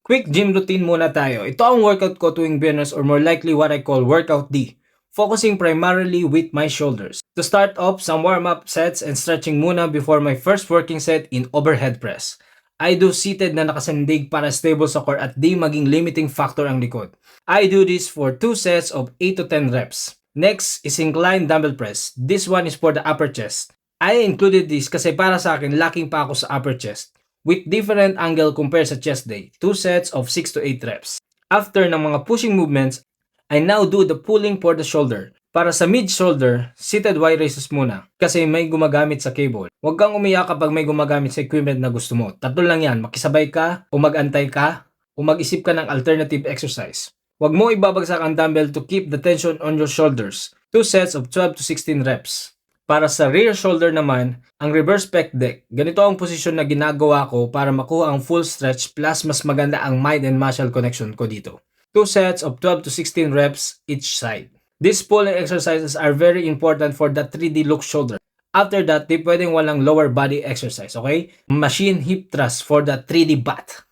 Quick gym routine muna tayo. Ito ang workout ko tuwing Biyernes or more likely what I call Workout D. Focusing primarily with my shoulders. To start off, some warm-up sets and stretching muna before my first working set in overhead press. I do seated na nakasandig para stable sa core at di maging limiting factor ang likod. I do this for 2 sets of 8 to 10 reps. Next is incline dumbbell press. This one is for the upper chest. I included this kasi para sa akin lacking pa ako sa upper chest with different angle compared sa chest day, 2 sets of 6 to 8 reps. After ng mga pushing movements, I now do the pulling for the shoulder. Para sa mid-shoulder, seated Y raises muna kasi may gumagamit sa cable. Huwag kang umiyak kapag may gumagamit sa equipment na gusto mo. Tatlo lang yan, makisabay ka, o mag-antay ka, o mag-isip ka ng alternative exercise. Huwag mo ibabagsak ang dumbbell to keep the tension on your shoulders. 2 sets of 12 to 16 reps. Para sa rear shoulder naman, ang reverse pec deck. Ganito ang posisyon na ginagawa ko para makuha ang full stretch plus mas maganda ang mind and muscle connection ko dito. 2 sets of 12 to 16 reps each side. These pulling exercises are very important for the 3D look shoulder. After that, di pwedeng walang lower body exercise, okay? Machine hip thrust for the 3D butt.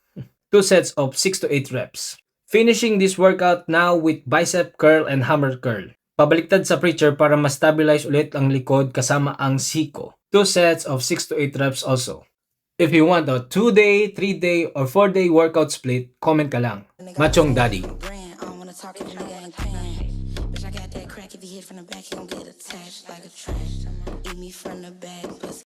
2 sets of 6 to 8 reps. Finishing this workout now with bicep curl and hammer curl. Pabaliktad sa preacher para ma-stabilize ulit ang likod kasama ang siko. 2 sets of 6 to 8 reps also. If you want a 2-day, 3-day, or 4-day workout split, comment ka lang. Machong Daddy. Bitch, I got that crack. If you hit from the back, you gon' get attached like a trash. Eat me from the back, pussy.